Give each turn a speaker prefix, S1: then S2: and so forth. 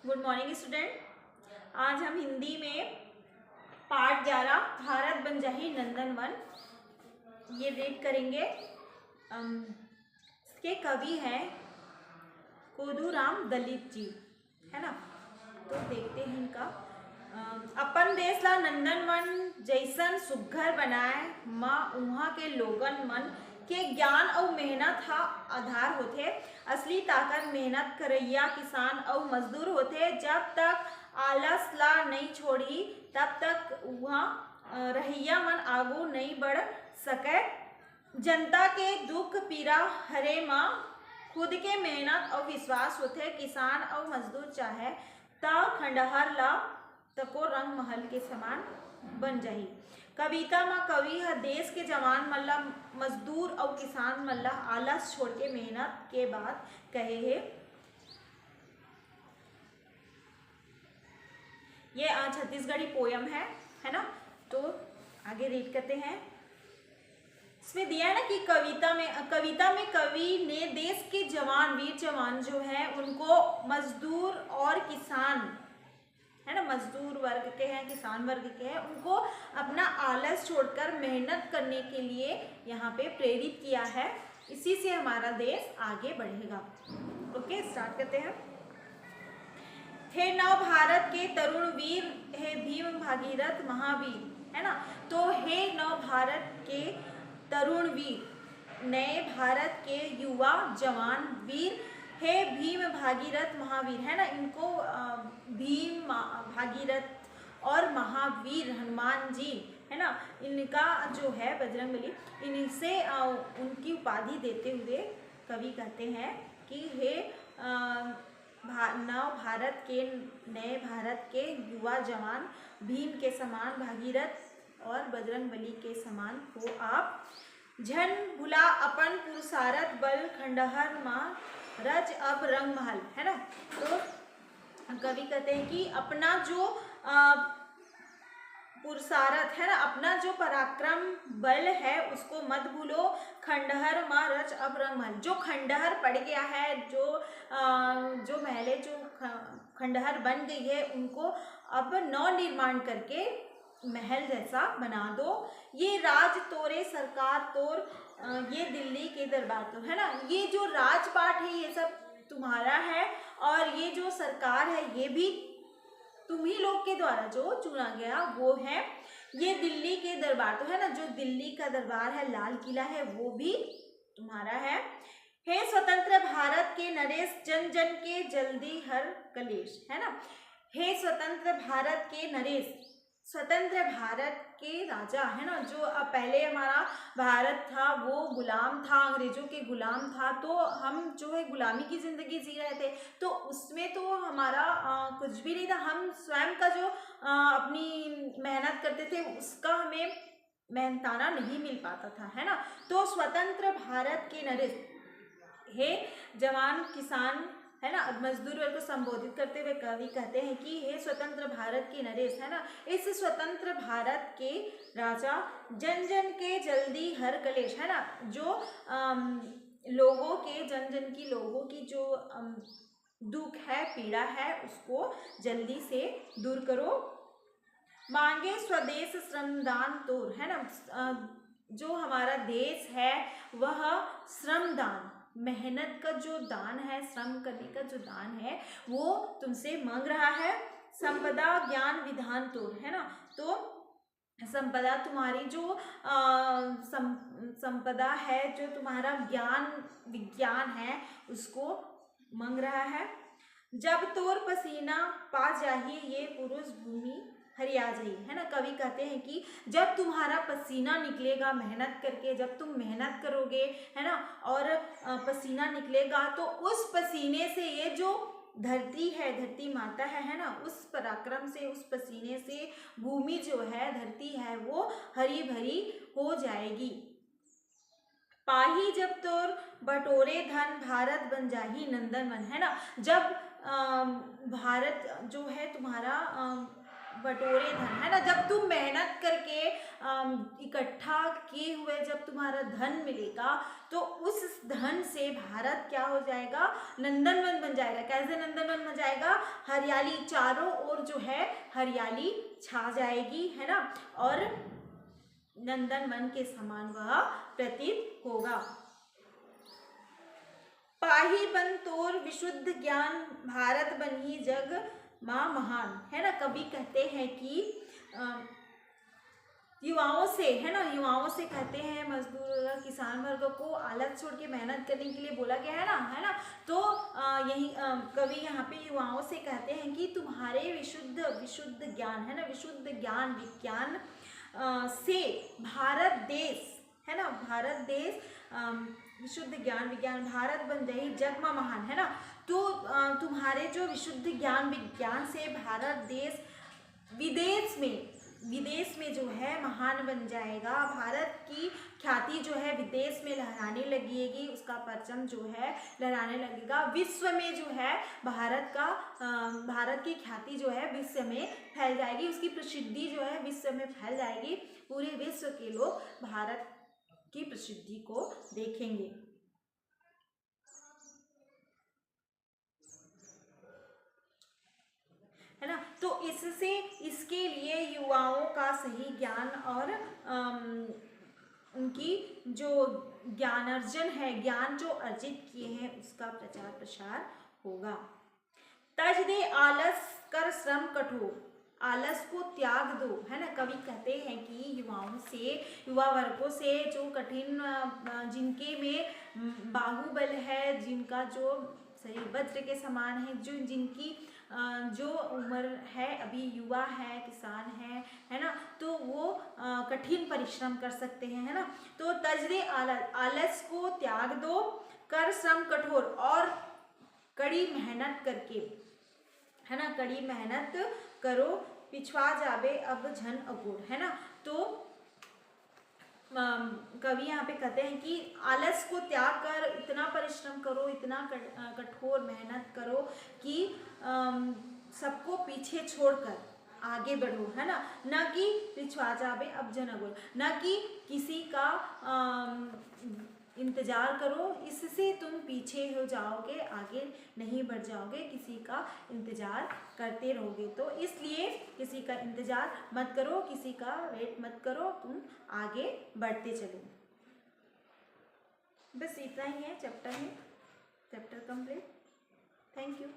S1: Good morning student. आज हम हिंदी में पाठ 11 भारत बन जाही नंदनवन ये रीड करेंगे। इसके कवि हैं कोदूराम दलित जी, है ना। तो देखते हैं इनका। अपन देश ला नंदनवन जैसन सुघ्घर बनाए माँ उहाँ के लोगन मन के ज्ञान और मेहनत हा आधार होथे। असली ताकत मेहनत करैया किसान और मजदूर होथे। जब तक आलस ला नहीं छोड़ी तब तक वहाँ रहिया मन आगू नहीं बढ़ सके। जनता के दुख पीड़ा हरे माँ खुद के मेहनत और विश्वास होथे। किसान और मजदूर चाहे ता खंडहर ला तको रंग महल के समान बन जाही। कविता में कवि हर देश के जवान मन ला मजदूर और किसान मन ला आलस छोड़ के मेहनत के बाद कहे है। ये छत्तीसगढ़ी पोयम है ना। तो आगे रीड करते हैं। इसमें दिया है ना कि कविता में कवि ने देश के जवान वीर जवान जो है उनको मजदूर और किसान, है ना, मजदूर वर्ग के हैं, किसान वर्ग के हैं, उनको अपना आलस छोड़कर मेहनत करने के लिए यहाँ पे प्रेरित किया है। इसी से हमारा देश आगे बढ़ेगा। ओके, स्टार्ट करते हैं। हे नव भारत के तरुण वीर, हे भीम भागीरथ महावीर, है ना। तो हे नव भारत के तरुण वीर, नए भारत के युवा जवान वीर, हे भीम भागीरथ महावीर, है ना। इनको भीम भागीरथ और महावीर हनुमान जी, है ना, इनका जो है बजरंगबली, इनसे उनकी उपाधि देते हुए कवि कहते हैं कि हे नव भारत के नए भारत के युवा जवान भीम के समान भागीरथ और बजरंगबली के समान हो आप। झन भुला अपन पुरुषारथ बल खंडहर माँ रच अब रंग महल, है ना। तो कवि कहते हैं कि अपना जो पुरुषारथ है ना, अपना जो पराक्रम बल है उसको मत भूलो। खंडहर माँ रच अब रंग महल, जो खंडहर पड़ गया है, जो महलें जो खंडहर बन गई है उनको अब नव निर्माण करके महल जैसा बना दो। ये राज तोरे सरकार तोर, ये दिल्ली के दरबार तो, है ना। ये जो राजपाट है ये सब तुम्हारा है और ये जो सरकार है ये भी तुम्ही लोग के द्वारा जो चुना गया वो है। ये दिल्ली के दरबार तो, है ना, जो दिल्ली का दरबार है, लाल किला है, वो भी तुम्हारा है। हे स्वतंत्र भारत के नरेश, जन जन के जल्दी हर कलेश, है ना। हे स्वतंत्र भारत के नरेश, स्वतंत्र भारत के राजा, है ना। जो पहले हमारा भारत था वो गुलाम था, अंग्रेजों के गुलाम था, तो हम जो है गुलामी की ज़िंदगी जी रहे थे। तो उसमें तो हमारा कुछ भी नहीं था। हम स्वयं का जो अपनी मेहनत करते थे उसका हमें मेहनताना नहीं मिल पाता था, है ना। तो स्वतंत्र भारत के नरेश, हे जवान किसान, है ना, मजदूर वर्ग को संबोधित करते हुए कवि कहते हैं कि हे स्वतंत्र भारत के नरेश, है ना, इस स्वतंत्र भारत के राजा, जन जन के जल्दी हर कलेश, है ना। जो लोगों के, जन जन की लोगों की जो दुख है, पीड़ा है, उसको जल्दी से दूर करो। मांगे स्वदेश श्रमदान तोर, है ना। जो हमारा देश है वह श्रमदान, मेहनत का जो दान है, श्रम करने का जो दान है वो तुमसे मांग रहा है। संपदा ज्ञान विधान तोड़, है ना। तो संपदा तुम्हारी जो संपदा है, जो तुम्हारा ज्ञान विज्ञान है उसको मांग रहा है। जब तोर पसीना पा जाही ये पुरुष भूमि हरिया जाही, है ना। कवि कहते हैं कि जब तुम्हारा पसीना निकलेगा मेहनत करके, जब तुम मेहनत करोगे, है ना, और पसीना निकलेगा तो उस पसीने से ये जो धरती है, धरती माता है ना, उस पराक्रम से, उस पसीने से भूमि जो है, धरती है, वो हरी भरी हो जाएगी। पाही जब तोर बटोरे धन भारत बन जाही नंदनवन, है ना। जब भारत जो है तुम्हारा बटोरे धन, है ना। जब तुम मेहनत करके इकट्ठा किए हुए जब तुम्हारा धन मिलेगा तो उस धन से भारत क्या हो जाएगा, नंदनवन बन जाएगा। कैसे नंदनवन बन जाएगा, हरियाली चारों ओर जो है हरियाली छा जाएगी, है ना, और नंदनवन के समान वह प्रतीत होगा। पाही बन तोर विशुद्ध ज्ञान, भारत बनी जग माँ महान, है ना। कवि कहते हैं कि युवाओं से, है ना, युवाओं से कहते हैं, मजदूर किसान वर्ग को आलस छोड़ के मेहनत करने के लिए बोला गया है ना। तो यही कवि यहाँ पे युवाओं से कहते हैं कि तुम्हारे विशुद्ध ज्ञान, है ना, विशुद्ध ज्ञान विज्ञान से भारत देश, है ना, भारत देश विशुद्ध ज्ञान विज्ञान भारत बन जाए जगमा महान, है ना। तो तुम्हारे जो विशुद्ध ज्ञान विज्ञान से भारत देश विदेश में जो है महान बन जाएगा। भारत की ख्याति जो है विदेश में लहराने लगेगी, उसका परचम जो है लहराने लगेगा। विश्व में जो है भारत की ख्याति जो है विश्व में फैल जाएगी, उसकी प्रसिद्धि जो है विश्व में फैल जाएगी। पूरे विश्व के लोग भारत की प्रसिद्धि को देखेंगे। है ना। तो इसके लिए युवाओं का सही ज्ञान और उनकी जो ज्ञानार्जन है, ज्ञान जो अर्जित किए हैं उसका प्रचार प्रसार होगा। तज दे आलस कर श्रम कठोर, आलस को त्याग दो, है ना। कवि कहते हैं कि युवा वर्गों से जो कठिन जिनके में बाहुबल है, जिनका जो शरीर वज्र के समान है, जिनकी जो उम्र है, अभी युवा है, किसान है ना, तो वो कठिन परिश्रम कर सकते हैं, है ना। तो तजरे आलस को त्याग दो, कर श्रम कठोर, और कड़ी मेहनत करके, है ना, कड़ी मेहनत करो, पिछवा जाबे अब झन अगोर, है ना। तो कवि यहाँ पे कहते हैं कि आलस को त्याग कर इतना परिश्रम करो, इतना कठोर मेहनत करो कि सबको पीछे छोड़कर आगे बढ़ो, है ना। न कि पिछवा जाबे अब जन अगोर, न कि किसी का इंतजार करो, इससे तुम पीछे हो जाओगे, आगे नहीं बढ़ जाओगे, किसी का इंतजार करते रहोगे। तो इसलिए किसी का इंतजार मत करो, किसी का वेट मत करो, तुम आगे बढ़ते चलो। बस इतना ही है चैप्टर में, चैप्टर कंप्लीट। Thank you.